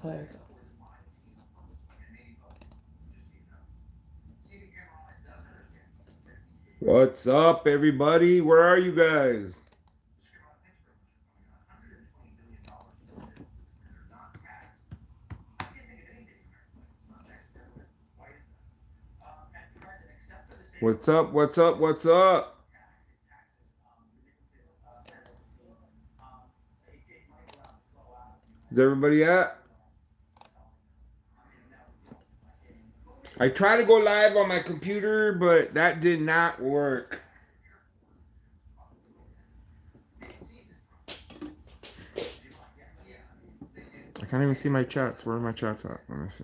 There. What's up, everybody? Where are you guys? What's up? What's up? What's up? Is everybody at? I tried to go live on my computer, but that did not work. I can't even see my chats. Where are my chats at? Let me see.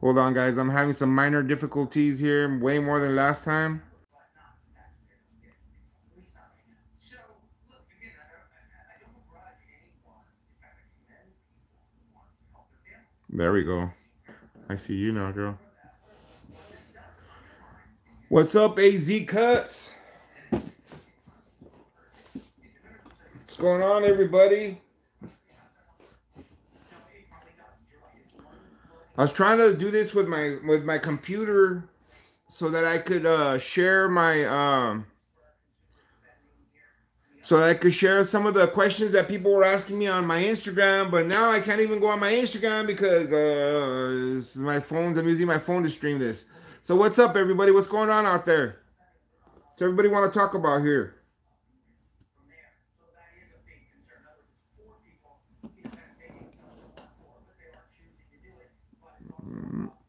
Hold on, guys. I'm having some minor difficulties here, way more than last time. There we go. I see you now, girl. What's up, AZ Cuts? What's going on, everybody? I was trying to do this with my computer so that I could share my so I could share some of the questions that people were asking me on my Instagram, but now I can't even go on my Instagram because I'm using my phone to stream this. So what's up, everybody? What's going on out there? What's everybody want to talk about here?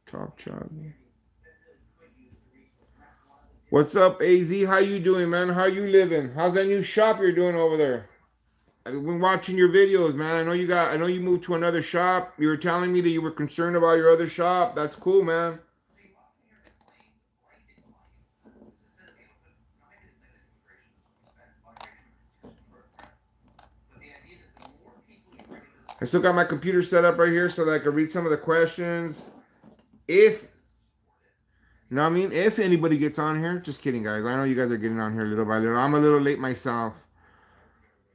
Top chat. What's up, AZ? How you doing, man? How you living? How's that new shop you're doing over there? I've been watching your videos, man. I know you moved to another shop. You were telling me that you were concerned about your other shop. That's cool, man. I still got my computer set up right here so that I can read some of the questions. If, you know what I mean? If anybody gets on here. Just kidding, guys. I know you guys are getting on here little by little. I'm a little late myself.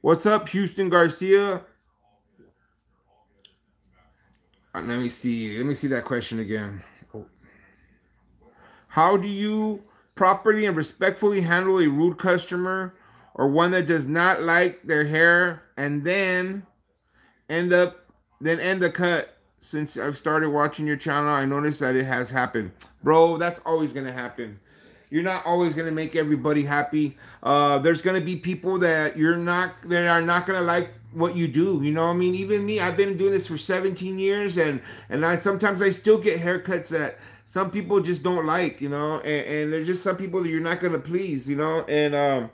What's up, Houston Garcia? Let me see. Let me see that question again. How do you properly and respectfully handle a rude customer or one that does not like their hair and then end the cut? Since I've started watching your channel, I noticed that it has happened. Bro, that's always going to happen. You're not always going to make everybody happy. There's going to be people that are not going to like what you do. You know what I mean? Even me, I've been doing this for 17 years and sometimes I still get haircuts that some people just don't like, you know, and there's just some people that you're not going to please, you know, and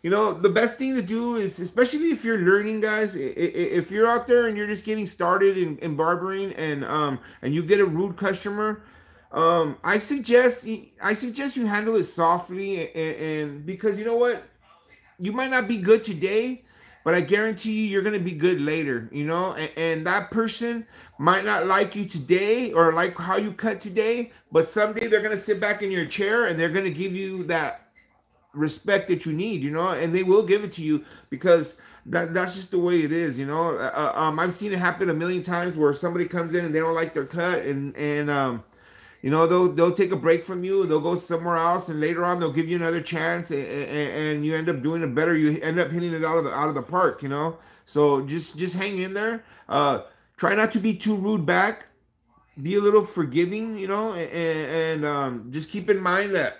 you know, the best thing to do is, especially if you're learning, guys, if you're out there and you're just getting started in barbering and you get a rude customer, I suggest you handle it softly and because you know what, you might not be good today, but I guarantee you're gonna be good later, you know, and that person might not like you today or like how you cut today, but someday they're gonna sit back in your chair and they're gonna give you that respect that you need, you know, and they will give it to you because that's just the way it is, you know. I've seen it happen a million times where somebody comes in and they don't like their cut and you know, they'll take a break from you, they'll go somewhere else, and later on they'll give you another chance, and you end up doing it better. You end up hitting it out of the park, you know. So just hang in there. Try not to be too rude back. Be a little forgiving, you know, and just keep in mind that,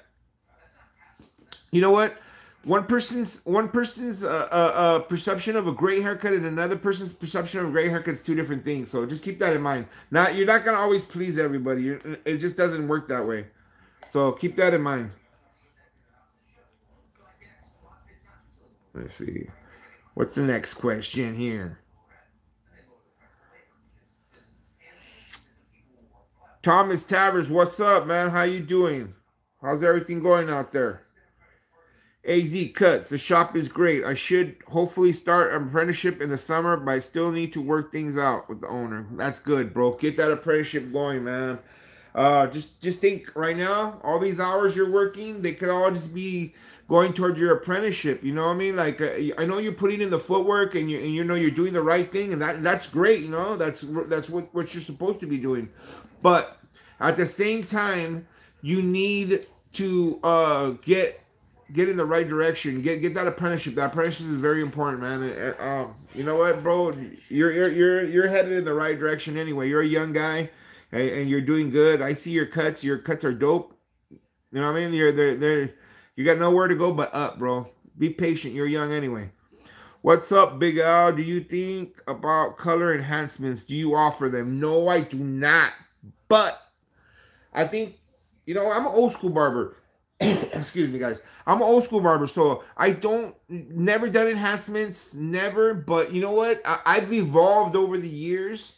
you know what? One person's perception of a great haircut and another person's perception of a great haircut is two different things. So just keep that in mind. You're not gonna always please everybody. It just doesn't work that way. So keep that in mind. Let's see. What's the next question here? Thomas Tavers, what's up, man? How you doing? How's everything going out there? AZ Cuts, the shop is great. I should hopefully start an apprenticeship in the summer, but I still need to work things out with the owner. That's good, bro. Get that apprenticeship going, man. Just think right now, all these hours you're working, they could all just be going towards your apprenticeship. You know what I mean? Like I know you're putting in the footwork and you know you're doing the right thing, and that's great. You know that's what you're supposed to be doing, but at the same time, you need to get in the right direction. Get that apprenticeship. That apprenticeship is very important, man. You know what, bro? You're headed in the right direction anyway. You're a young guy, and you're doing good. I see your cuts. Your cuts are dope. You know what I mean? They're you got nowhere to go but up, bro. Be patient. You're young anyway. What's up, Big Al? Do you think about color enhancements? Do you offer them? No, I do not. But I think, you know, I'm an old school barber. Excuse me, guys. I'm an old school barber, so I don't never done enhancements, never. But you know what? I've evolved over the years,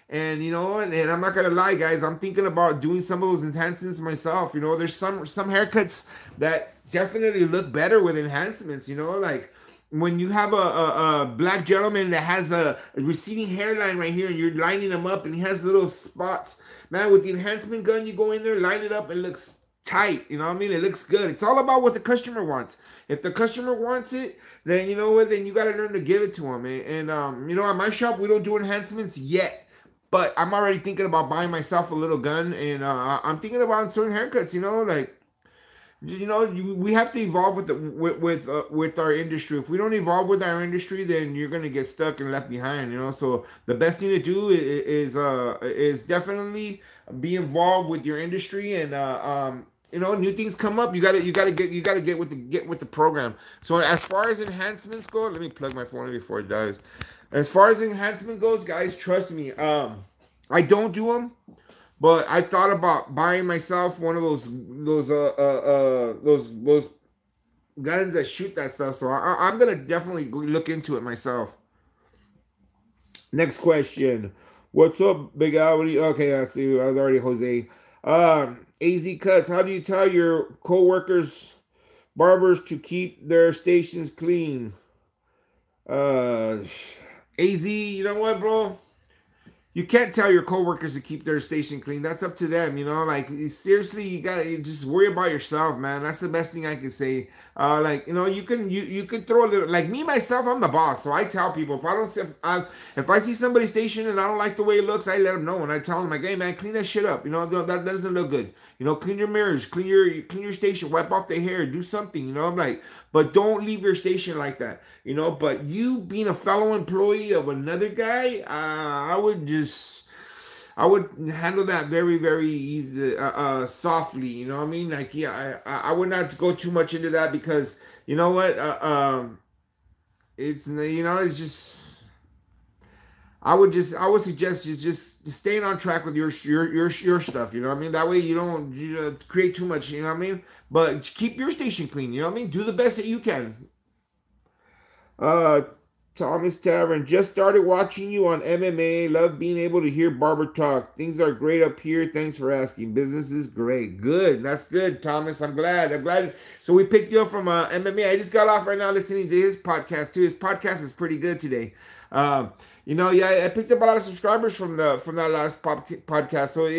and you know, and I'm not gonna lie, guys. I'm thinking about doing some of those enhancements myself. You know, there's some haircuts that definitely look better with enhancements. You know, like when you have a black gentleman that has a receding hairline right here, and you're lining him up, and he has little spots. Man, with the enhancement gun, you go in there, line it up, and it looks tight. You know what I mean? It looks good. It's all about what the customer wants. If the customer wants it, then you know what? Then you got to learn to give it to them. And you know, at my shop, we don't do enhancements yet. But I'm already thinking about buying myself a little gun. And I'm thinking about certain haircuts, you know, like, you know, we have to evolve with our industry. If we don't evolve with our industry, then you're gonna get stuck and left behind. You know, so the best thing to do is definitely be involved with your industry, and you know, new things come up. You gotta get with the program. So as far as enhancements go, let me plug my phone in before it dies. As far as enhancement goes, guys, trust me. I don't do them. But I thought about buying myself one of those guns that shoot that stuff. So I'm gonna definitely look into it myself. Next question. What's up, Big Al? Okay, I see. I was already Jose. AZ Cuts. How do you tell your co-workers, barbers, to keep their stations clean? AZ, you know what, bro? You can't tell your coworkers to keep their station clean. That's up to them, you know. Like seriously, you just worry about yourself, man. That's the best thing I can say. Like you know, you can throw a little. Like me myself, I'm the boss, so I tell people if I see somebody station and I don't like the way it looks, I let them know and I tell them like, hey man, clean that shit up. You know that doesn't look good. You know, clean your mirrors, clean your station, wipe off the hair, do something. You know, I'm like, but don't leave your station like that. You know, but you being a fellow employee of another guy, I would handle that very, very easy, softly. You know what I mean? Like, yeah, I would not go too much into that because you know what? It's you know, it's just. I would suggest you just staying on track with your stuff. You know what I mean? That way you don't create too much. You know what I mean? But keep your station clean. You know what I mean? Do the best that you can. Uh, Thomas Tavern, just started watching you on MMA. Love being able to hear barber talk. Things are great up here. Thanks for asking. Business is great. Good. That's good, Thomas. I'm glad. So we picked you up from MMA. I just got off right now listening to his podcast too. His podcast is pretty good today. You know, yeah, I picked up a lot of subscribers from that last podcast. So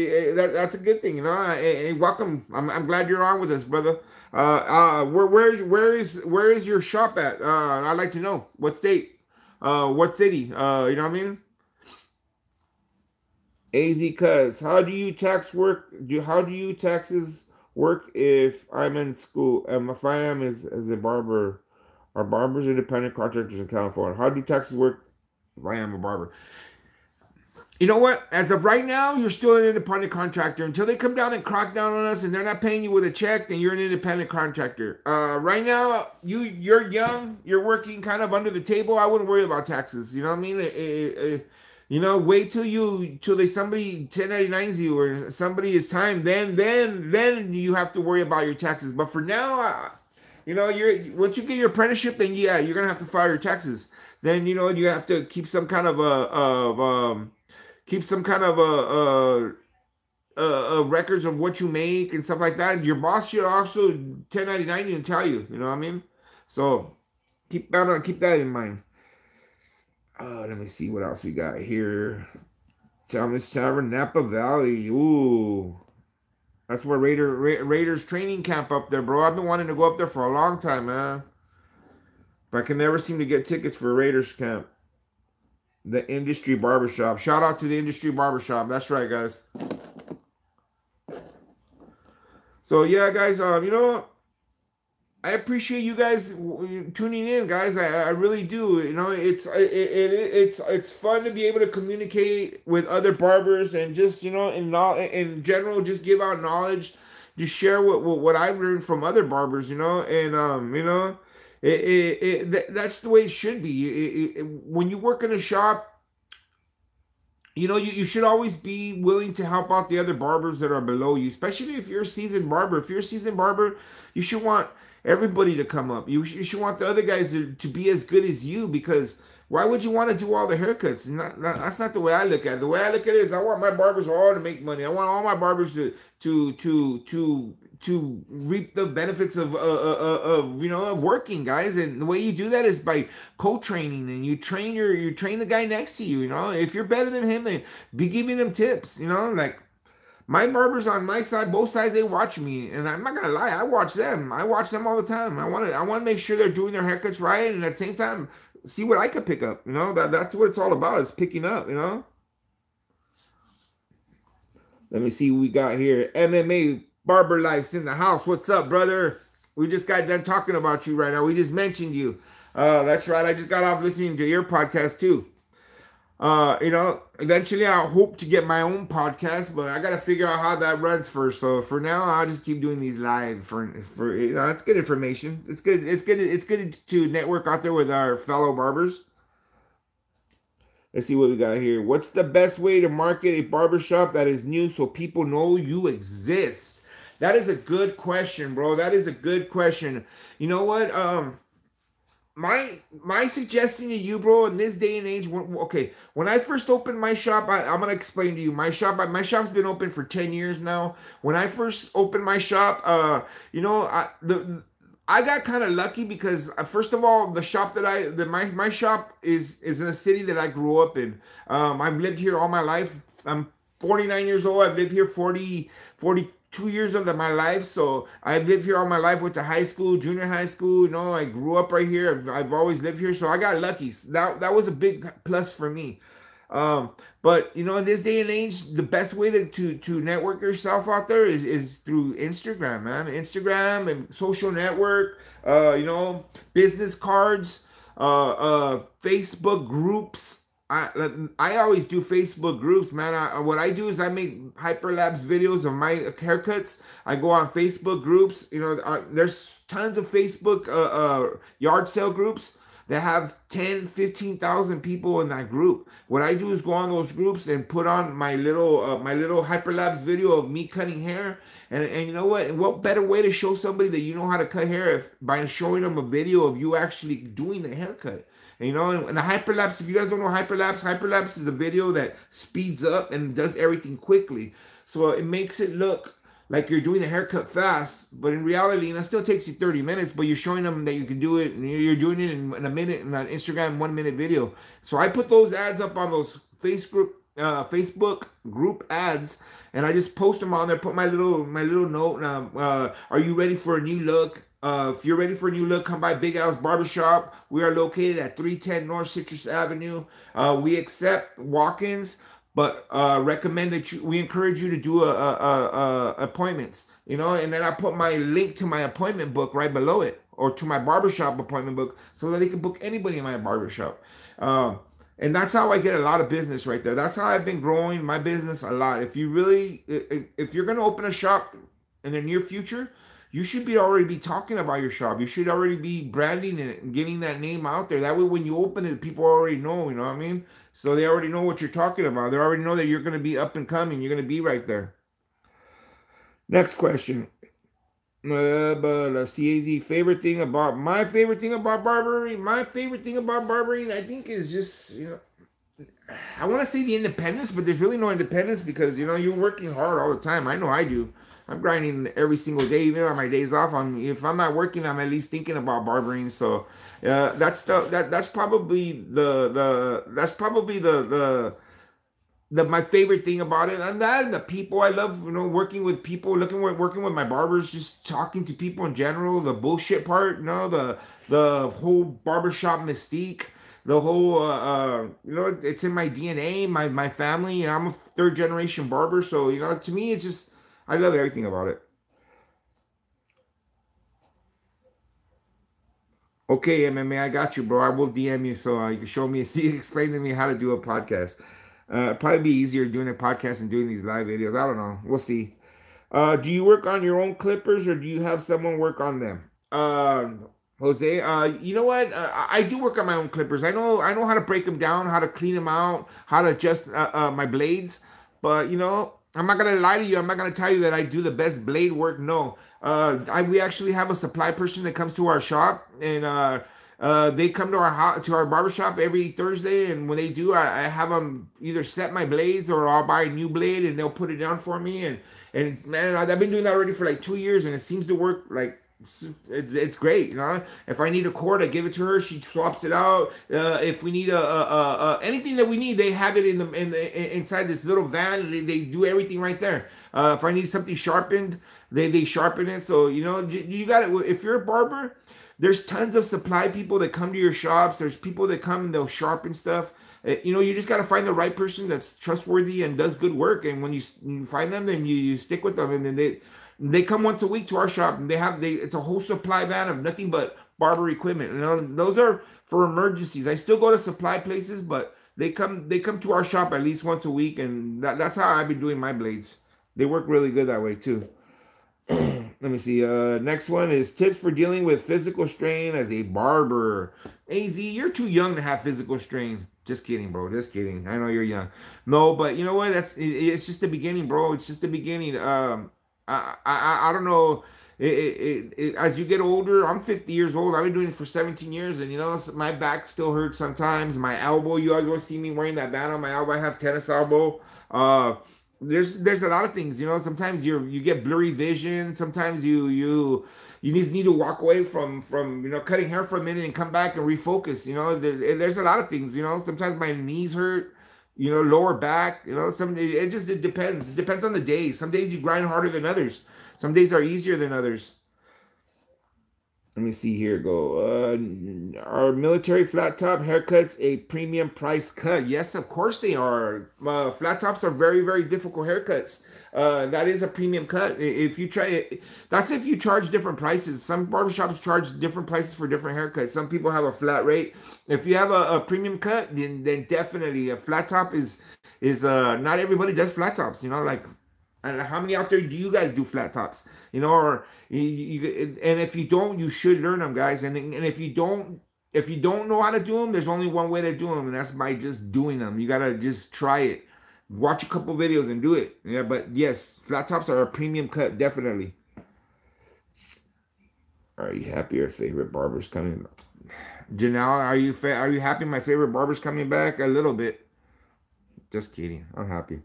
that's a good thing. You know, welcome. I'm glad you're on with us, brother. Where is your shop at? I'd like to know what state, what city. You know what I mean? AZ Cuz, how do you taxes work if I'm in school? If I am as a barber, are barbers independent contractors in California? How do taxes work if I am a barber? You know what? As of right now, you're still an independent contractor. Until they come down and crack down on us and they're not paying you with a check, then you're an independent contractor. Right now, you're young. You're working kind of under the table. I wouldn't worry about taxes. You know what I mean? You know, wait till somebody 1099s you or somebody is time. Then you have to worry about your taxes. But for now, you know, once you get your apprenticeship, then yeah, you're gonna have to file your taxes. Then you know you have to keep some kind of records of what you make and stuff like that. Your boss should also 1099 you and tell you. You know what I mean? So keep that in mind. Let me see what else we got here. Thomas Tavern, Napa Valley. Ooh, That's where Raiders training camp up there, bro. I've been wanting to go up there for a long time, man. But I can never seem to get tickets for Raiders camp. The Industry Barbershop. Shout out to the Industry Barbershop. That's right, guys. So yeah, guys, you know, I appreciate you guys tuning in, guys. I really do. You know, it's fun to be able to communicate with other barbers and just, you know, in general, just give out knowledge, just share what I've learned from other barbers, you know, and you know, that's the way it should be. When you work in a shop, you know, you should always be willing to help out the other barbers that are below you, especially if you're a seasoned barber. If you're a seasoned barber, you should want everybody to come up. You should want the other guys to be as good as you, because why would you want to do all the haircuts? That's not the way I look at it. The way I look at it is I want my barbers all to make money. I want all my barbers to reap the benefits of you know, of working, guys. And the way you do that is by co-training, and you train the guy next to you. You know, if you're better than him, then be giving him tips. You know, like my barbers on my side, both sides, they watch me, and I'm not gonna lie, I watch them all the time. I want to make sure they're doing their haircuts right, and at the same time see what I could pick up. You know, that's what it's all about, is picking up. You know, let me see what we got here. MMA Barber Life's in the house. What's up, brother? We just got done talking about you right now. We just mentioned you. That's right. I just got off listening to your podcast too. You know, eventually I hope to get my own podcast, but I got to figure out how that runs first. So for now, I'll just keep doing these live for you know, it's good information. It's good to network out there with our fellow barbers. Let's see what we got here. What's the best way to market a barbershop that is new so people know you exist? That is a good question, bro. That is a good question. You know what? My suggestion to you, bro, in this day and age, when I first opened my shop, I'm gonna explain to you. My shop's been open for 10 years now. When I first opened my shop, you know, I got kind of lucky because first of all, the shop my shop is in a city that I grew up in. I've lived here all my life. I'm 49 years old. I've lived here 42 years of my life. So I lived here all my life. Went to high school, junior high school. You know, I grew up right here. I've always lived here. So I got lucky. That was a big plus for me. But you know, in this day and age, the best way to network yourself out there is through Instagram, man. Instagram and social network, you know, business cards, Facebook groups. I always do Facebook groups, man. What I do is I make hyperlapse videos of my haircuts. I go on Facebook groups. You know, there's tons of Facebook yard sale groups that have 10, 15,000 people in that group. What I do is go on those groups and put on my little hyperlapse video of me cutting hair. And you know what? What better way to show somebody that you know how to cut hair by showing them a video of you actually doing the haircut. And, you know, and the hyperlapse, if you guys don't know hyperlapse is a video that speeds up and does everything quickly. So it makes it look like you're doing the haircut fast, but in reality, and it still takes you 30 minutes, but you're showing them that you can do it, and you're doing it in a minute, in an Instagram 1-minute video. So I put those ads up on those Facebook group ads, and I just post them on there, put my little note, are you ready for a new look? If you're ready for a new look, come by Big Al's Barbershop. We are located at 310 North Citrus Avenue. We accept walk-ins, but we encourage you to do appointments, you know. And then I put my link to my appointment book right below it, or to my barbershop appointment book, so that they can book anybody in my barbershop. And that's how I get a lot of business right there. That's how I've been growing my business a lot. If you're going to open a shop in the near future, you should already be talking about your shop. You should already be branding it and getting that name out there. That way, when you open it, people already know, you know what I mean? So they already know what you're talking about. They already know that you're going to be up and coming. You're going to be right there. Next question. CAZ, favorite thing about barbering? My favorite thing about barbering, I think, is just, you know, I want to say the independence, but there's really no independence because, you know, you're working hard all the time. I know I do. I'm grinding every single day, even on my days off. If I'm not working, I'm at least thinking about barbering. So that's probably the my favorite thing about it, and that and the people I love, working with people, working with my barbers, just talking to people in general. The bullshit part, the whole barbershop mystique, the whole it's in my DNA, my family. I'm a third generation barber, so to me, it's just I love everything about it. Okay, MMA, I got you, bro. I will DM you so you can show me, see, explain to me how to do a podcast. Probably be easier doing a podcast and doing these live videos. I don't know. We'll see. Do you work on your own clippers or do you have someone work on them? Jose, you know what? I do work on my own clippers. I know how to break them down, how to clean them out, how to adjust my blades. But I'm not gonna lie to you. I'm not gonna tell you that I do the best blade work. No, we actually have a supply person that comes to our shop, and they come to our house, to our barbershop every Thursday. And when they do, I have them either set my blades or I'll buy a new blade and they'll put it down for me. And man, I've been doing that already for like 2 years, and it seems to work like it's great. If I need a cord, I give it to her. She swaps it out. If we need anything that we need, they have it inside this little van. They do everything right there. If I need something sharpened, they sharpen it. So you got it. If you're a barber, there's tons of supply people that come to your shops. There's people that come and they'll sharpen stuff. You just got to find the right person that's trustworthy and does good work. And when you find them, then you stick with them. And then they come once a week to our shop, and it's a whole supply van of nothing but barber equipment. Those are for emergencies. I still go to supply places, but they come to our shop at least once a week, and that's how I've been doing my blades. They work really good that way too. Let me see. Next one is tips for dealing with physical strain as a barber. AZ, you're too young to have physical strain. Just kidding, bro. Just kidding. I know you're young. No, but you know what? It's just the beginning, bro. It's just the beginning. I don't know. As you get older, I'm 50 years old. I've been doing it for 17 years, and my back still hurts sometimes. My elbow, you always see me wearing that band on my elbow. I have tennis elbow. There's a lot of things. Sometimes you get blurry vision. Sometimes you just need to walk away from cutting hair for a minute and come back and refocus. There's a lot of things. Sometimes my knees hurt. Lower back. It depends. It depends on the day. Some days you grind harder than others. Some days are easier than others. Let me see here. Go. Are military flat top haircuts a premium price cut? Yes, of course they are. Flat tops are very, very difficult haircuts. That is a premium cut. If you try it, that's if you charge different prices. Some barbershops charge different prices for different haircuts. Some people have a flat rate. If you have a premium cut, then definitely a flat top is not everybody does flat tops. And how many out there do you guys do flat tops? Or and if you don't, you should learn them, guys. And if you don't know how to do them, there's only one way to do them, and that's by just doing them. You gotta just try it. Watch a couple videos and do it. Yeah, but yes, flat tops are a premium cut, definitely. Are you happy your favorite barber's coming? Janelle, are you happy my favorite barber's coming back? A little bit. Just kidding. I'm happy.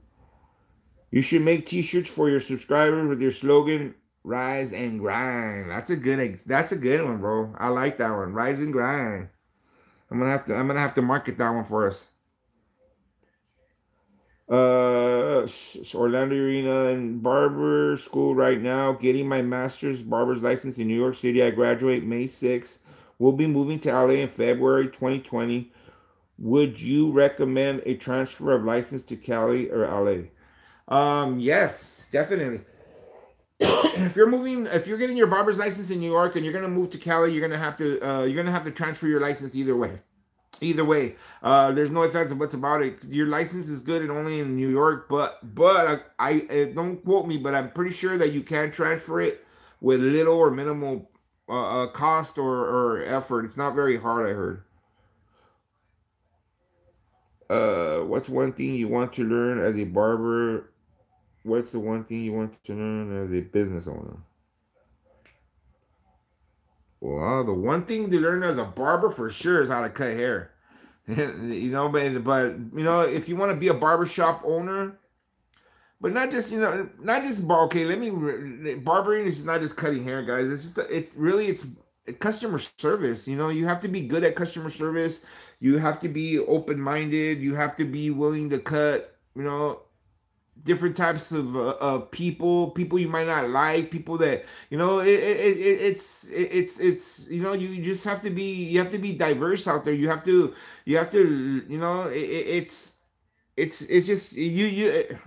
You should make t-shirts for your subscribers with your slogan, Rise and Grind. That's a good one, bro. I like that one. Rise and Grind. I'm gonna have to market that one for us. Orlando Arena and barber school right now. Getting my master's barber's license in New York City. I graduate May 6th. We'll be moving to LA in February 2020. Would you recommend a transfer of license to Cali or LA? Yes, definitely. If you're getting your barber's license in New York and you're gonna move to Cali, you're gonna have to transfer your license either way. Either way, there's no ifs and buts about it. Your license is good and only in New York, but I don't quote me, but I'm pretty sure that you can transfer it with little or minimal cost or effort. It's not very hard, I heard. What's one thing you want to learn as a barber? What's the one thing you want to learn as a business owner? Well, the one thing to learn as a barber for sure is how to cut hair. But if you want to be a barbershop owner, but not just okay, barbering is not just cutting hair, guys. It's customer service. You have to be good at customer service. You have to be open-minded. You have to be willing to cut you know, different types of people you might not like, people that, you know, it's you know, you just have to be, you have to be diverse out there. You have to, you know, it's just you.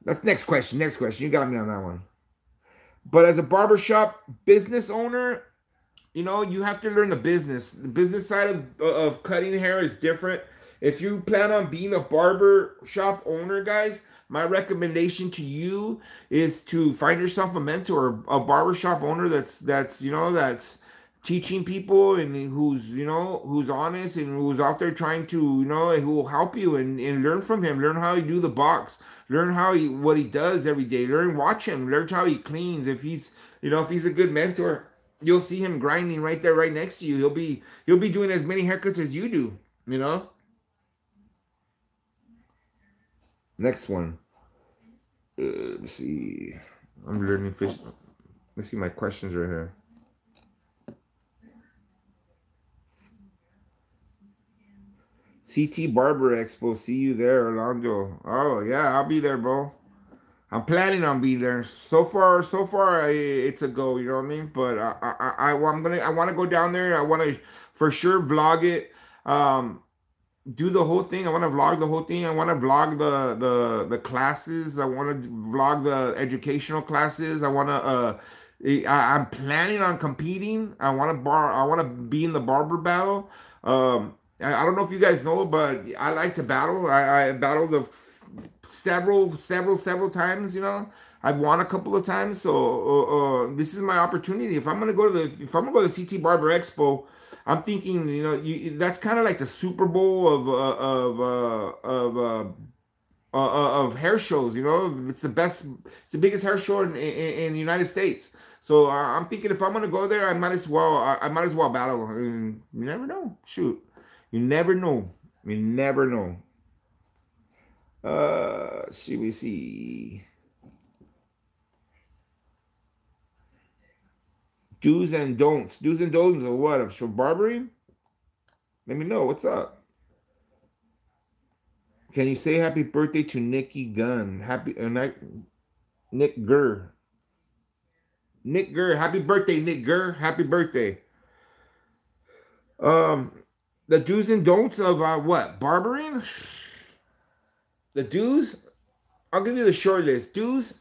That's next question, you got me on that one. But as a barbershop business owner, you know, you have to learn the business. The business side of cutting hair is different. If you plan on being a barber shop owner, guys, my recommendation to you is to find yourself a mentor, a barbershop owner that's you know, that's teaching people, and who's, you know, who's honest, and who's out there trying to, you know, and who will help you, and learn from him. Learn how he do the box. Learn how he, what he does every day. Watch him. Learn how he cleans. If he's, you know, if he's a good mentor, you'll see him grinding right there, right next to you. He'll be doing as many haircuts as you do, you know? Next one. Let's see. I'm learning fish. Let's see my questions right here. CT Barber Expo. See you there, Orlando. Oh yeah, I'll be there, bro. I'm planning on being there. So far, it's a go. You know what I mean? But I want to go down there. I want to for sure vlog it. Do the whole thing. I want to vlog the whole thing. I want to vlog the classes. I want to vlog the educational classes. I want to. I'm planning on competing. I want to be in the barber battle. I don't know if you guys know, but I like to battle. I battled several times. You know, I've won a couple of times. So this is my opportunity. If I'm gonna go to the CT Barber Expo, I'm thinking, you know, that's kind of like the Super Bowl of hair shows. You know, it's the best, it's the biggest hair show in the United States. So I'm thinking, if I'm gonna go there, I might as well battle. And you never know. Shoot, you never know. You never know. Should we see? Do's and don'ts. Do's and don'ts of what? Of barbering? Let me know. What's up? Can you say happy birthday to Nikki Gunn? Nick Gurr. Nick Gurr. Happy birthday, Nick Gurr. Happy birthday. The do's and don'ts of what? Barbering? The do's? I'll give you the short list. Do's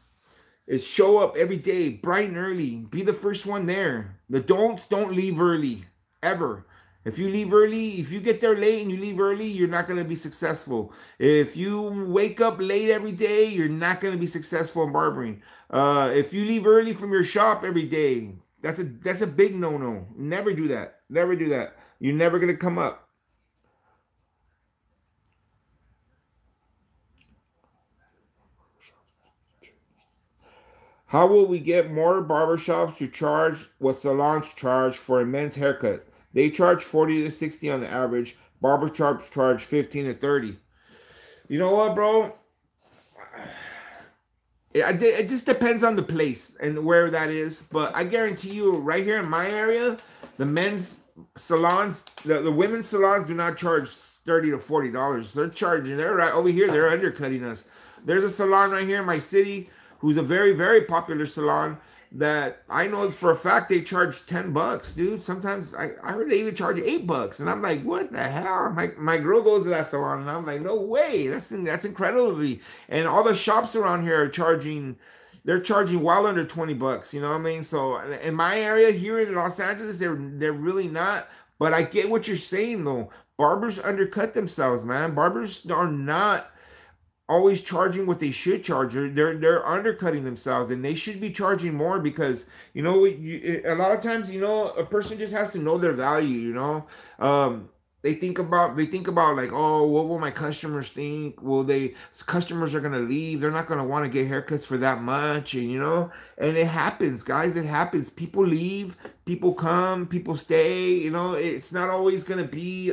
is show up every day, bright and early. Be the first one there. The don'ts, don't leave early. Ever. If you leave early, if you get there late and you leave early, you're not going to be successful. If you wake up late every day, you're not going to be successful in barbering. If you leave early from your shop every day, that's a big no-no. Never do that. Never do that. You're never going to come up. How will we get more barbershops to charge what salons charge for a men's haircut? They charge 40 to 60 on the average. Barbershops charge 15 to 30. You know what, bro? It just depends on the place and where that is. But I guarantee you, right here in my area, the men's salons, the women's salons do not charge $30 to $40. They're right over here. They're undercutting us. There's a salon right here in my city who's a very, very popular salon that I know for a fact they charge $10, dude. Sometimes I heard they even charge $8, and I'm like, what the hell? My girl goes to that salon, and I'm like, no way, that's incredible. And all the shops around here are charging, they're charging well under $20. You know what I mean? So in my area here in Los Angeles, they're really not. But I get what you're saying though. Barbers undercut themselves, man. Barbers are not always charging what they should charge. They're undercutting themselves, and they should be charging more, because you know, a lot of times, you know, a person just has to know their value. You know, they think about like, oh, what will my customers think? Customers are gonna leave. They're not gonna want to get haircuts for that much, and you know, and it happens, guys. It happens. People leave, people come, people stay. You know, it's not always gonna be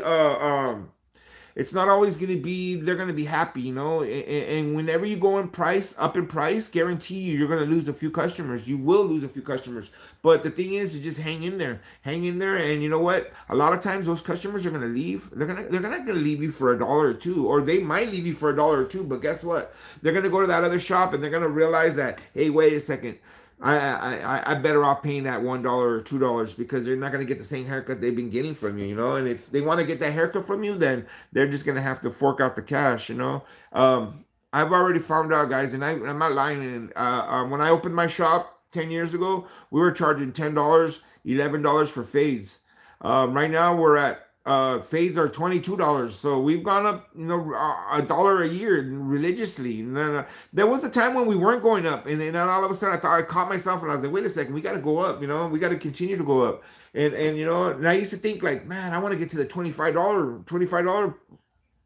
it's not always going to be, they're going to be happy, you know. And whenever you go in price, up in price, guarantee you, you're going to lose a few customers. You will lose a few customers. But the thing is, you just hang in there, and you know what? A lot of times those customers are going to leave. They're not going to leave you for $1 or $2, or they might leave you for $1 or $2. But guess what? They're going to go to that other shop and they're going to realize that, hey, wait a second. I better off paying that $1 or $2 because they're not going to get the same haircut they've been getting from you, you know. And if they want to get that haircut from you, then they're just going to have to fork out the cash, you know. I've already found out, guys, and I'm not lying. And when I opened my shop 10 years ago, we were charging $10, $11 for fades. Right now we're at fades are $22, so we've gone up, you know, $1 a year religiously. And then, there was a time when we weren't going up, and then all of a sudden I caught myself and I was like, wait a second, we got to go up, you know, we got to continue to go up. And you know, and I used to think like, man, I want to get to the $25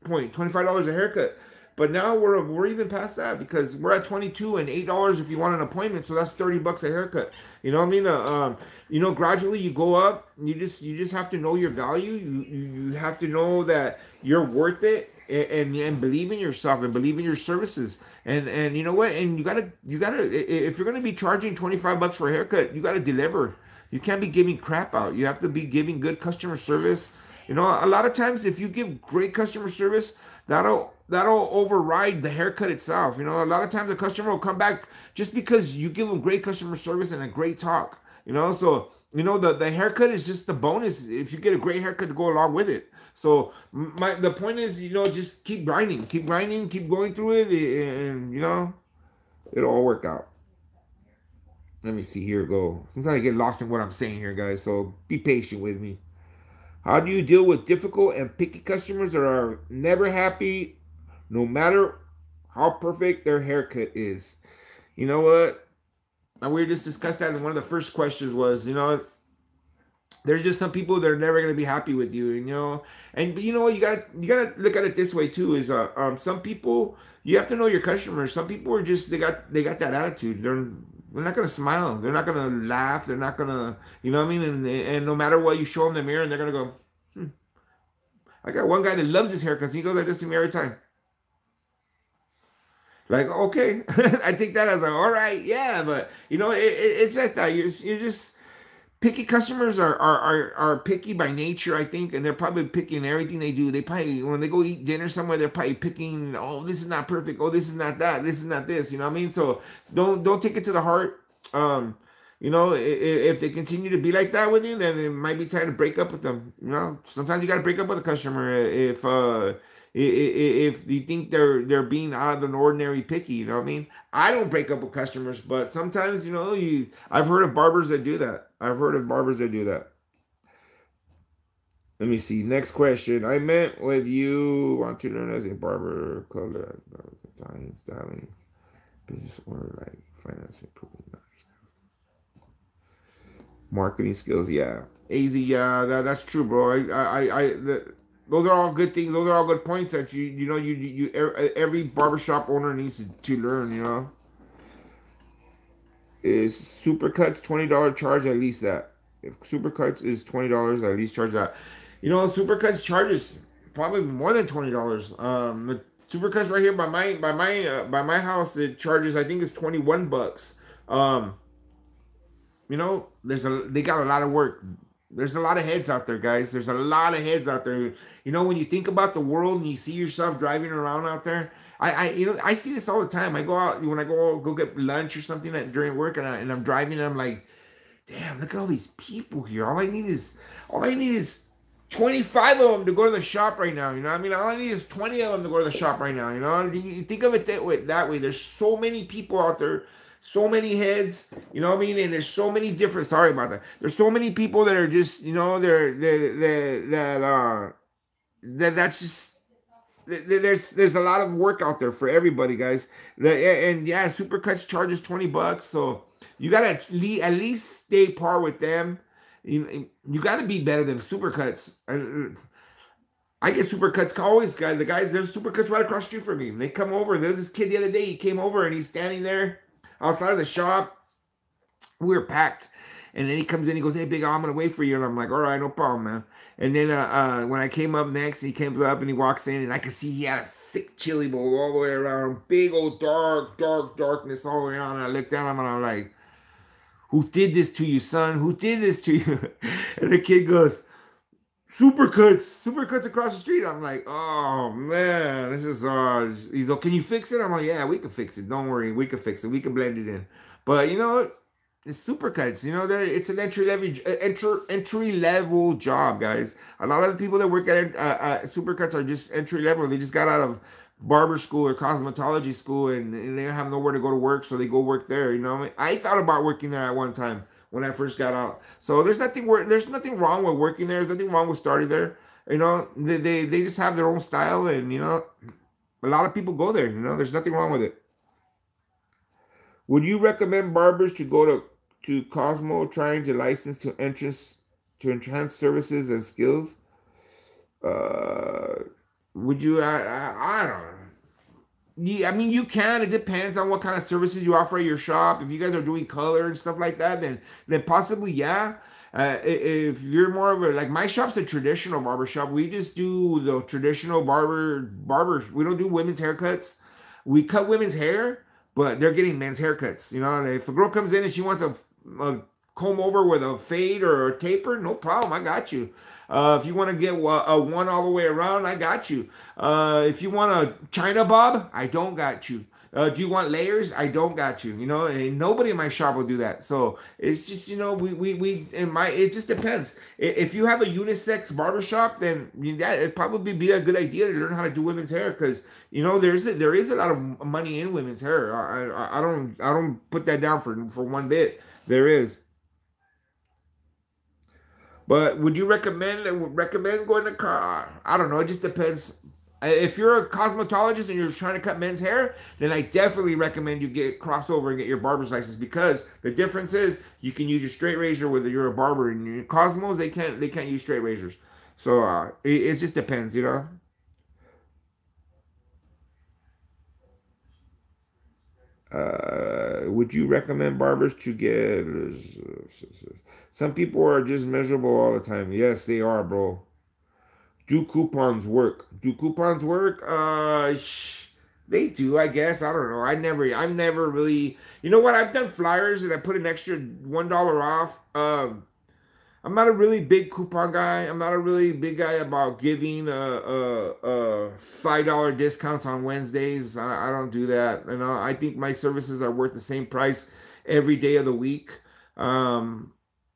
point, $25 a haircut. But now we're even past that because we're at $22 and $8 if you want an appointment. So that's $30 a haircut. You know what I mean? You know, gradually you go up. You just have to know your value. You have to know that you're worth it, and believe in yourself and believe in your services. And you know what? And you gotta if you're gonna be charging $25 for a haircut, you gotta deliver. You can't be giving crap out. You have to be giving good customer service. You know, a lot of times if you give great customer service, that'll override the haircut itself. You know, a lot of times the customer will come back just because you give them great customer service and a great talk. You know, so you know the haircut is just the bonus if you get a great haircut to go along with it. So the point is, you know, just keep grinding, keep going through it, and you know, it'll all work out. Let me see, here we go. Sometimes I get lost in what I'm saying here, guys, so be patient with me. How do you deal with difficult and picky customers that are never happy no matter how perfect their haircut is? You know what? And we just discussed that, and one of the first questions was, you know, there's just some people that are never going to be happy with you, you know. And you know, you got to look at it this way too, is some people, you have to know your customers. Some people are just, they got that attitude. They're not going to smile. They're not going to laugh. They're not going to, you know what I mean? And no matter what you show them the mirror, and they're going to go, I got one guy that loves his hair because he goes like this to me every time. Like, okay. I take that as like, all right, yeah. But, you know, it's like that. You're just, picky customers are picky by nature, I think. And they're probably picking everything they do. They probably, when they go eat dinner somewhere, they're probably picking, oh, this is not perfect. Oh, this is not that. This is not this. You know what I mean? So don't take it to the heart. You know, if they continue to be like that with you, then it might be time to break up with them. You know, sometimes you got to break up with a customer if you think they're being out of the ordinary picky. You know what I mean? I don't break up with customers, but sometimes, you know, I've heard of barbers that do that. Let me see. Next question. I met with you. Want to learn as a barber, color, styling, business owner, like financing, marketing skills. Yeah, AZ. Yeah, that's true, bro. Those are all good things. Those are all good points that you know every barbershop owner needs to learn. You know, is supercuts $20 charge? At least that. If supercuts is $20, at least charge that. You know, supercuts charges probably more than $20. The supercuts right here by my house, it charges, I think it's $21. You know, they got a lot of work. There's a lot of heads out there, guys. There's a lot of heads out there. You know, when you think about the world and you see yourself driving around out there, you know, I see this all the time. I go out when I go get lunch or something during work, and I'm driving, and I'm like, damn, look at all these people here. All I need is 25 of them to go to the shop right now. You know what I mean? All I need is 20 of them to go to the shop right now. You know, you think of it that way. There's so many people out there. So many heads, you know what I mean? And there's so many different, sorry about that. There's so many people that are just, you know, that's just, there's a lot of work out there for everybody, guys. And yeah, Supercuts charges $20. So you got to at least stay par with them. You got to be better than Supercuts. I get Supercuts always, guys. There's Supercuts right across the street from me. They come over. There's this kid the other day. He came over and he's standing there outside of the shop. We were packed, And then he comes in, he goes, "Hey, big, I'm gonna wait for you." And I'm like, "All right, no problem, man." And then when I came up next, he comes up and he walks in, and I could see he had a sick chili bowl all the way around, big old darkness all the way around. And I looked down at him and I'm like, "Who did this to you, son? Who did this to you?" And the kid goes, Supercuts across the street. I'm like, "Oh man, this is he's like, can you fix it?" I'm like, "Yeah, we can fix it. Don't worry, we can fix it. We can blend it in." But you know, it's Supercuts. You know, it's an entry level job, guys. A lot of the people that work at Supercuts are just entry level. They just got out of barber school or cosmetology school, and they have nowhere to go to work, so they go work there. You know, I thought about working there at one time when I first got out. So there's nothing wrong with working there. There's nothing wrong with starting there. You know, they just have their own style, and you know, a lot of people go there. You know, there's nothing wrong with it. Would you recommend barbers to go to Cosmo trying to license to enhance services and skills? Would you? I don't know. Yeah, I mean, you can. It depends on what kind of services you offer at your shop. If you guys are doing color and stuff like that, then possibly, yeah. If you're more of a, like, my shop's a traditional barber shop. We just do the traditional barbers. We don't do women's haircuts. We cut women's hair, but they're getting men's haircuts. You know, and if a girl comes in and she wants a comb over with a fade or a taper, no problem. I got you. If you want to get a one all the way around, I got you. If you want a China bob, I don't got you. Do you want layers? I don't got you. You know, and nobody in my shop will do that. So it's just, you know, it just depends. If you have a unisex barber shop, then yeah, it'd probably be a good idea to learn how to do women's hair, because you know there is a lot of money in women's hair. I don't put that down for one bit. There is. But would you recommend going to car? I don't know. It just depends. If you're a cosmetologist and you're trying to cut men's hair, then I definitely recommend you get crossover and get your barber's license, because the difference is you can use your straight razor whether you're a barber. And your Cosmos, they can't use straight razors. So it just depends, you know. Would you recommend barbers to get? Some people are just miserable all the time. Yes, they are, bro. Do coupons work? Do coupons work? They do, I guess. I don't know. I've never really. You know what? I've done flyers and I put an extra $1 off. I'm not a really big coupon guy. I'm not a really big guy about giving $5 discounts on Wednesdays. I don't do that. You know, I think my services are worth the same price every day of the week.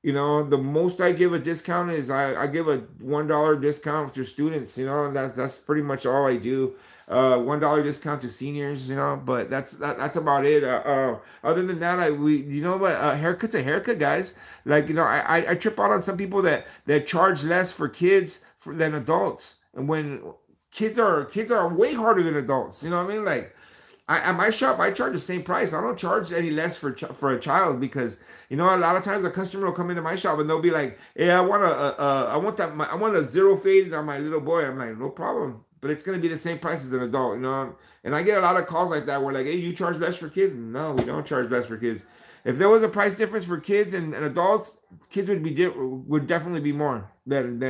You know, the most I give a discount is I give a $1 discount to students. You know, and that's pretty much all I do. $1 discount to seniors, you know, but that's about it. Other than that, you know what, haircut's a haircut, guys. Like, you know, I trip out on some people that charge less for kids than adults, and when kids are way harder than adults. You know what I mean? Like, at my shop, I charge the same price. I don't charge any less for a child, because you know, a lot of times a customer will come into my shop and they'll be like, "Hey, I want I want a zero fade on my little boy." I'm like, "No problem, but it's gonna be the same price as an adult," you know. And I get a lot of calls like that where like, "Hey, you charge less for kids?" No, we don't charge less for kids. If there was a price difference for kids and adults, kids would definitely be more than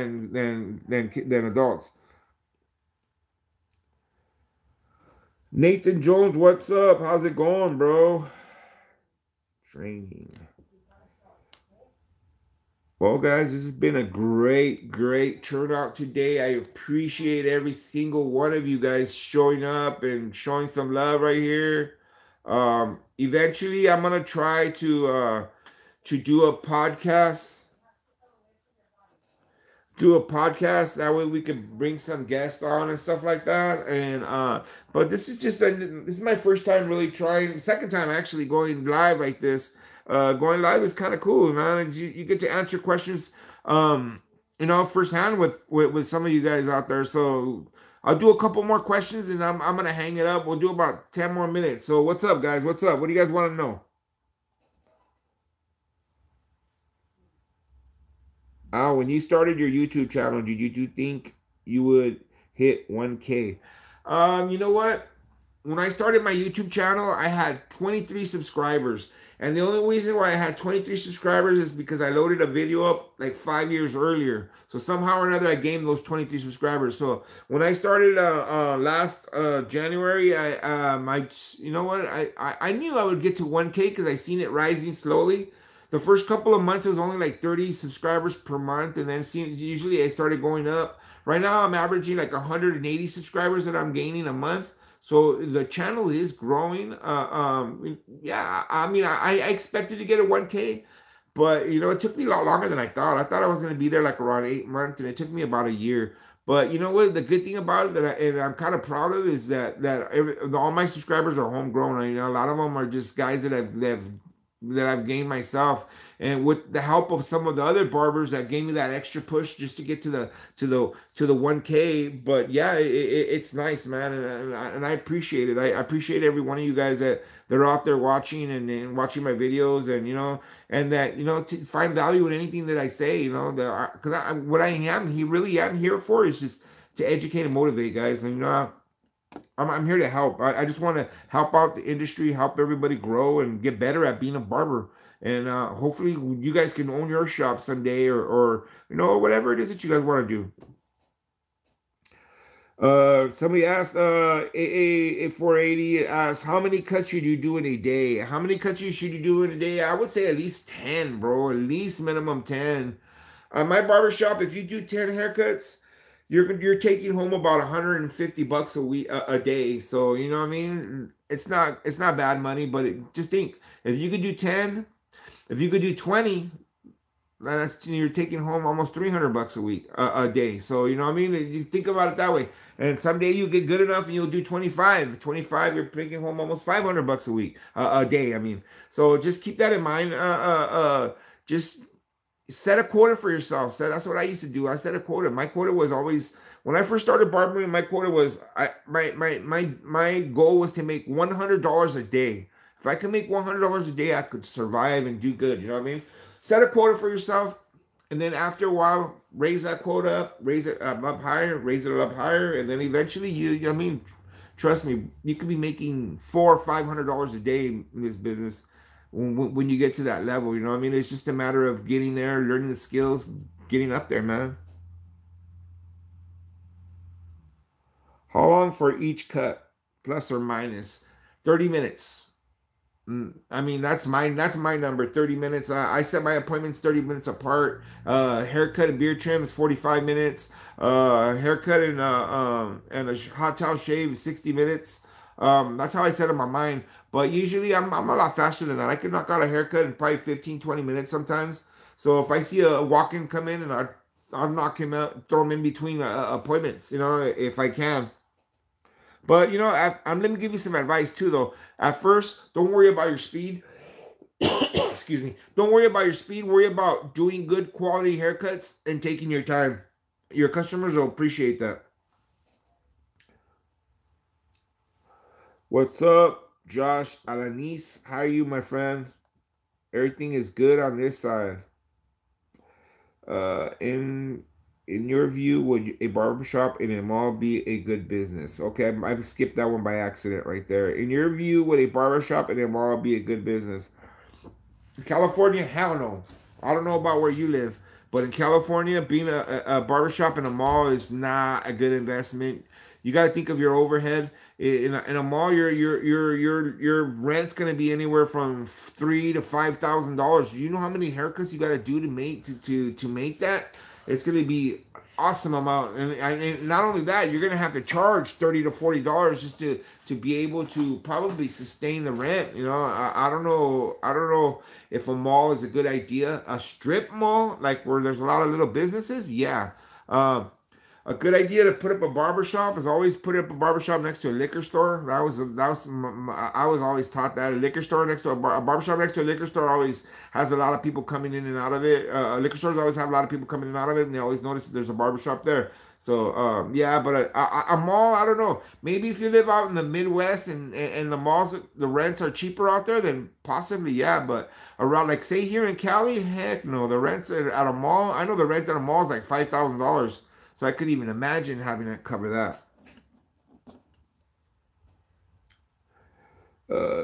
adults. Nathan Jones, what's up? How's it going, bro? Training. Well, guys, this has been a great turnout today. I appreciate every single one of you guys showing up and showing some love right here. Eventually, I'm gonna try to do a podcast. That way we can bring some guests on and stuff like that. And but this is my first time really trying, second time actually going live like this. Going live is kind of cool, man. And you get to answer questions you know, firsthand with some of you guys out there. So I'll do a couple more questions and I'm gonna hang it up. We'll do about 10 more minutes. So what's up, guys? What's up? What do you guys want to know? When you started your YouTube channel, did you think you would hit 1K? You know what? when I started my YouTube channel, I had 23 subscribers. And the only reason why I had 23 subscribers is because I loaded a video up like 5 years earlier. So somehow or another, I gained those 23 subscribers. So when I started last January, you know what? I knew I would get to 1K because I seen it rising slowly. The first couple of months, it was only like 30 subscribers per month. And then usually I started going up. Right now, I'm averaging like 180 subscribers that I'm gaining a month. So the channel is growing. Yeah, I mean, I expected to get a 1K, but you know, it took me a lot longer than I thought. I thought I was going to be there like around 8 months, and it took me about a year. But you know what? The good thing about it and I'm kind of proud of is that all my subscribers are homegrown. You know, a lot of them are just guys that I've gained myself, and with the help of some of the other barbers that gave me that extra push just to get to the 1K. But yeah, it's nice, man, and I appreciate it. I appreciate every one of you guys that are out there watching and watching my videos, and you know, and that you know, to find value in anything that I say. You know, because what I am, I'm here for is just to educate and motivate guys, and you know. I'm here to help. I just want to help out the industry, help everybody grow and get better at being a barber. And hopefully you guys can own your shop someday, or you know, whatever it is that you guys want to do. Somebody asked, AA480 asked, how many cuts should you do in a day? How many cuts should you do in a day? I would say at least 10, bro. At least minimum 10. My barber shop, if you do 10 haircuts, you're taking home about 150 bucks a week, a day. So you know what I mean? It's not bad money, but just think, if you could do 10, if you could do 20, you're taking home almost 300 bucks a week, a day. So you know what I mean? You think about it that way. And someday you get good enough and you'll do 25. 25, you're taking home almost 500 bucks a week, a day. I mean, so just keep that in mind. Just set a quota for yourself. So that's what I used to do. I set a quota. My quota was always, when I first started barbering, my quota was my goal was to make $100 a day. If I could make $100 a day, I could survive and do good. You know what I mean? Set a quota for yourself, and then after a while, raise that quota up, raise it up higher, raise it up higher, and then eventually I mean, trust me, you could be making $400 or $500 a day in this business. When you get to that level, you know what I mean? It's just a matter of getting there, learning the skills, getting up there, man. How long for each cut? Plus or minus 30 minutes. I mean, that's my number, 30 minutes. I set my appointments 30 minutes apart. Haircut and beard trim is 45 minutes. Haircut and a hot towel shave is 60 minutes. That's how I set in my mind. But usually I'm a lot faster than that. I can knock out a haircut in probably 15, 20 minutes sometimes. So if I see a walk-in come in, and I'll knock him out, throw him in between appointments, you know, if I can. But, you know, let me give you some advice too, though. At first, don't worry about your speed. Excuse me. Don't worry about your speed. Worry about doing good quality haircuts and taking your time. Your customers will appreciate that. What's up, Josh Alanis? How are you, my friend? Everything is good on this side. In your view, would a barbershop in a mall be a good business? Okay, I skipped that one by accident right there. In your view, would a barbershop in a mall be a good business? In California, hell no. I don't know about where you live, but in California, being a barbershop in a mall is not a good investment. You got to think of your overhead. In a mall, your rent's gonna be anywhere from $3,000 to $5,000. Do you know how many haircuts you got to do to make that? It's gonna be awesome amount, and not only that, you're gonna have to charge $30 to $40 just to be able to probably sustain the rent. You know, I don't know if a mall is a good idea. A strip mall, like where there's a lot of little businesses, yeah. A good idea to put up a barbershop is always put up a barbershop next to a liquor store. I was always taught that a liquor store next to a barbershop next to a liquor store always has a lot of people coming in and out of it. Liquor stores always have a lot of people coming in and out of it, and they always notice that there's a barbershop there. So yeah, but a mall, I don't know. Maybe if you live out in the Midwest and the malls, the rents are cheaper out there, then possibly yeah. But around, like say here in Cali, heck no. The rents at a mall, I know the rent at a mall is like $5,000. So I couldn't even imagine having to cover that.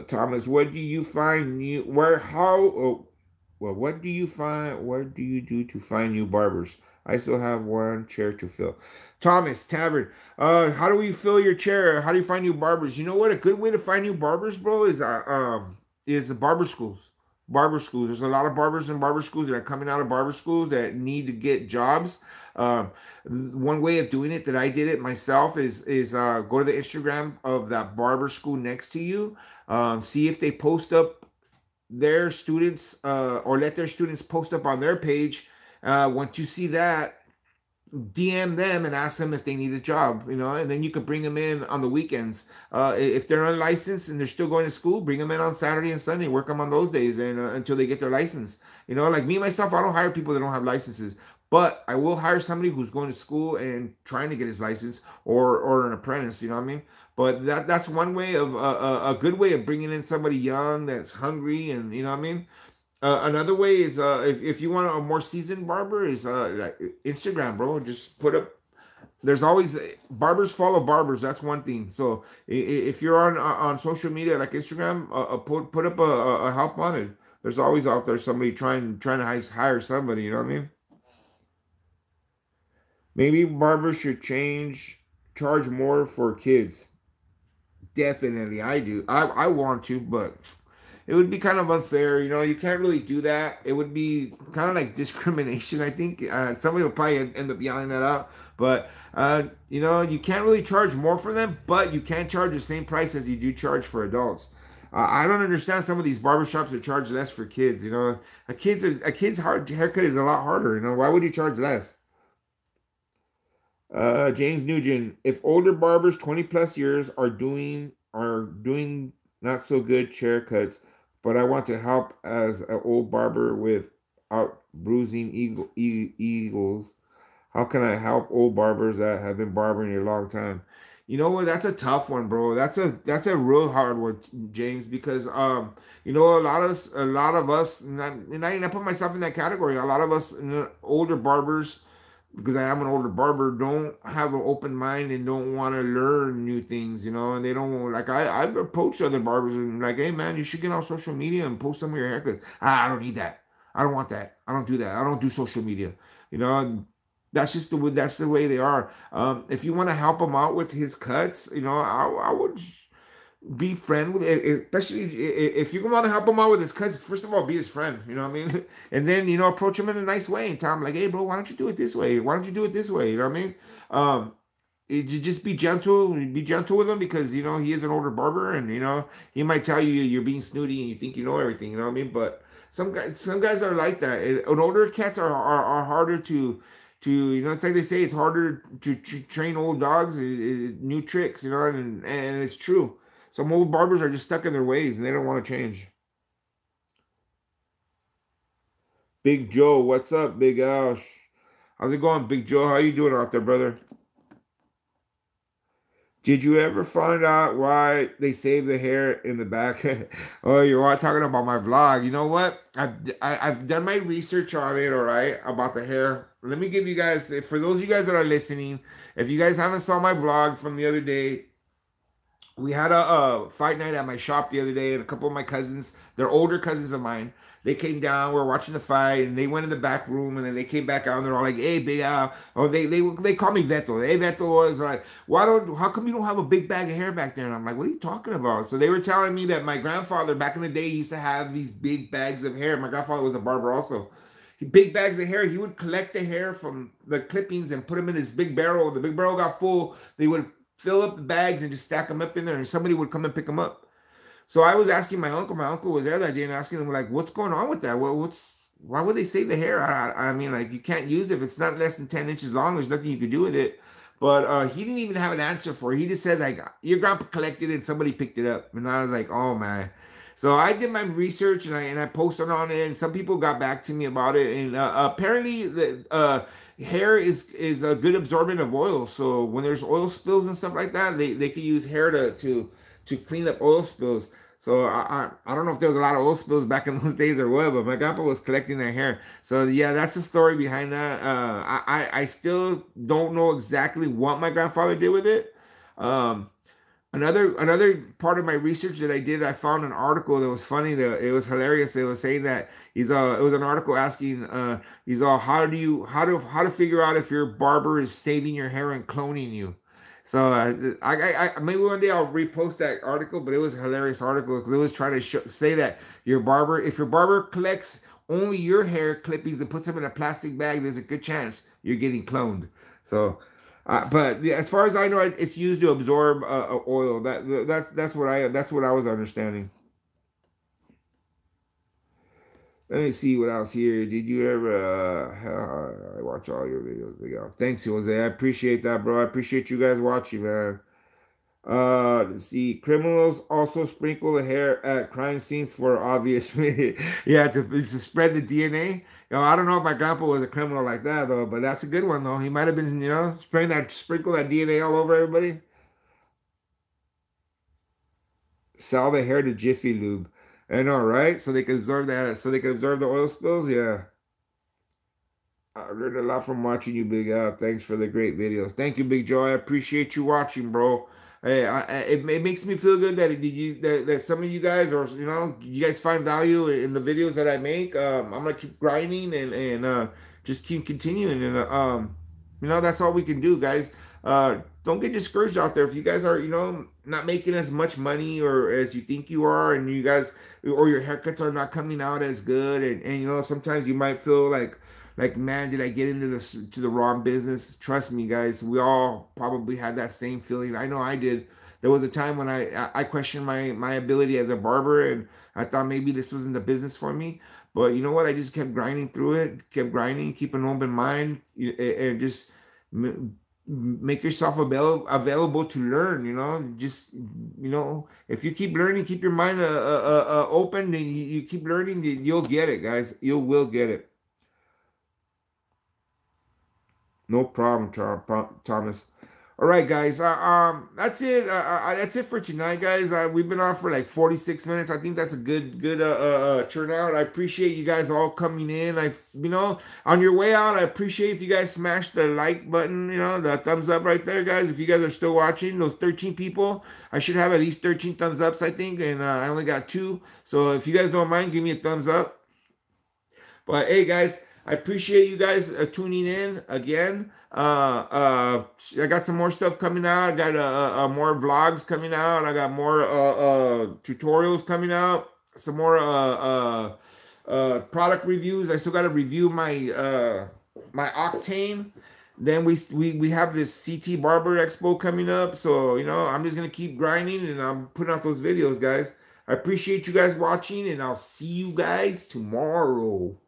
Thomas, what do you find new? Where? How? Well, what do you find? What do you do to find new barbers? I still have one chair to fill. Thomas Tavern. How do we fill your chair? How do you find new barbers? You know what? A good way to find new barbers, bro, is the barber schools. Barber schools. There's a lot of barbers in barber schools that are coming out of barber school that need to get jobs. Um, One way of doing it that I did it myself is go to the Instagram of that barber school next to you. See if they post up their students or let their students post up on their page. Once you see that, DM them and ask them if they need a job, and then you could bring them in on the weekends. If they're unlicensed and they're still going to school, bring them in on Saturday and Sunday, work them on those days and until they get their license. Like me, myself, I don't hire people that don't have licenses, but I will hire somebody who's going to school and trying to get his license or an apprentice, you know what I mean? But that's one way of a good way of bringing in somebody young that's hungry and you know what I mean. Another way is if you want a more seasoned barber is like Instagram, bro. Just put up. There's always barbers follow barbers. That's one thing. So if you're on social media like Instagram, put up a help wanted. There's always out there somebody trying to hire somebody. You know what I mean? Maybe barbers should charge more for kids. Definitely, I do. I want to, but it would be kind of unfair. You can't really do that. It would be kind of like discrimination. I think somebody will probably end up yelling that out. But you can't really charge more for them, but you can charge the same price as you do charge for adults. I don't understand some of these barbershops that charge less for kids. A kid's hard haircut is a lot harder. Why would you charge less? James Nugent, if older barbers 20 plus years are doing not so good chair cuts, but I want to help as an old barber without bruising eagles. How can I help old barbers that have been barbering a long time? You know what? That's a tough one, bro. That's a real hard one, James, because a lot of us, and I put myself in that category. A lot of us, older barbers, because I am an older barber, don't have an open mind and don't want to learn new things, and they don't like I've approached other barbers and like, hey man, you should get on social media and post some of your haircuts. I don't need that. I don't want that. I don't do that. I don't do social media. You know, that's the way they are. If you want to help him out with his cuts, I would be friend with especially if you want to help him out with his cuts. First of all, be his friend, you know what I mean. And then approach him in a nice way and tell him like, hey bro, why don't you do it this way, why don't you do it this way, you know what I mean. You just be gentle with him, because he is an older barber, and he might tell you you're being snooty and you think you know everything, you know what I mean. But some guys are like that. And older cats are harder to it's like they say, it's harder to train old dogs new tricks, and it's true. Some old barbers are just stuck in their ways and they don't want to change. Big Joe, what's up, Big Al? How's it going, Big Joe? How you doing out there, brother? Did you ever find out why they save the hair in the back? Oh, you're all talking about my vlog. You know what? I've done my research on it, all right, about the hair. Let me give you guys, for those of you guys that are listening, if you guys haven't saw my vlog from the other day, we had a fight night at my shop the other day, and a couple of my cousins, they're older cousins of mine, they came down. We were watching the fight, and they went in the back room, and then they came back out, and they're all like, "Hey, big Al," or they call me Veto. Hey, Veto was like, how come you don't have a big bag of hair back there? And I'm like, what are you talking about? So they were telling me that my grandfather back in the day used to have these big bags of hair. My grandfather was a barber also. Big bags of hair. He would collect the hair from the clippings and put them in his big barrel. The big barrel got full. They would fill up the bags and just stack them up in there, and somebody would come and pick them up. So I was asking my uncle. My uncle was there that day, and asking him like, "What's going on with that? Why would they save the hair? I mean, like, you can't use it if it's not less than 10 inches long. There's nothing you can do with it." But he didn't even have an answer for it. He just said like, "Your grandpa collected it and somebody picked it up." And I was like, "Oh man." So I did my research, and I posted on it, and some people got back to me about it. And apparently the hair is a good absorbent of oil. So when there's oil spills and stuff like that, they can use hair to clean up oil spills. So I don't know if there was a lot of oil spills back in those days or what, but my grandpa was collecting their hair. So yeah, that's the story behind that. I still don't know exactly what my grandfather did with it. Another part of my research that I did, I found an article that was funny. That it was hilarious. They was saying that it was an article asking he's all how to figure out if your barber is saving your hair and cloning you. So I maybe one day I'll repost that article, but it was a hilarious article because it was trying to say that your barber, if your barber collects only your hair clippings and puts them in a plastic bag, there's a good chance you're getting cloned. So. But yeah, as far as I know, it's used to absorb oil. That's what I was understanding. Let me see what else here. Did you ever? I watch all your videos. Big Al. Thanks, Jose. I appreciate that, bro. I appreciate you guys watching, man. Let's see. Criminals also sprinkle the hair at crime scenes for obvious. Yeah, to spread the DNA. You know, I don't know if my grandpa was a criminal like that though, but that's a good one though. He might have been, sprinkle that DNA all over everybody. Sell the hair to Jiffy Lube. I know, right? So they can absorb that, so they can absorb the oil spills. Yeah. I learned a lot from watching you, Big Al. Thanks for the great videos. Thank you, Big Joe. I appreciate you watching, bro. Hey, it makes me feel good that that some of you guys, or you guys find value in the videos that I make. I'm gonna keep grinding and just keep continuing, and that's all we can do, guys. Don't get discouraged out there if you guys are not making as much money or as you think you are, and you guys or your haircuts are not coming out as good, and sometimes you might feel like, man, did I get into the wrong business? Trust me, guys, we all probably had that same feeling. I know I did. There was a time when I questioned my ability as a barber, and I thought maybe this wasn't the business for me. But you know what? I just kept grinding through it, kept grinding, keep an open mind, and just make yourself available to learn. Just if you keep learning, keep your mind open, and you keep learning, you'll get it, guys. You will get it. No problem, Thomas. All right, guys. That's it. That's it for tonight, guys. We've been on for like 46 minutes. I think that's a good turnout. I appreciate you guys all coming in. On your way out, I appreciate if you guys smash the like button. The thumbs up right there, guys. If you guys are still watching, those 13 people, I should have at least 13 thumbs ups, I think, and I only got 2. So if you guys don't mind, give me a thumbs up. But hey, guys. I appreciate you guys tuning in again. I got some more stuff coming out. I got more vlogs coming out. I got more tutorials coming out. Some more product reviews. I still got to review my my Octane. Then we have this CT Barber Expo coming up. So I'm just gonna keep grinding and I'm putting out those videos, guys. I appreciate you guys watching, and I'll see you guys tomorrow.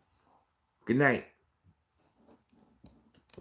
Good night.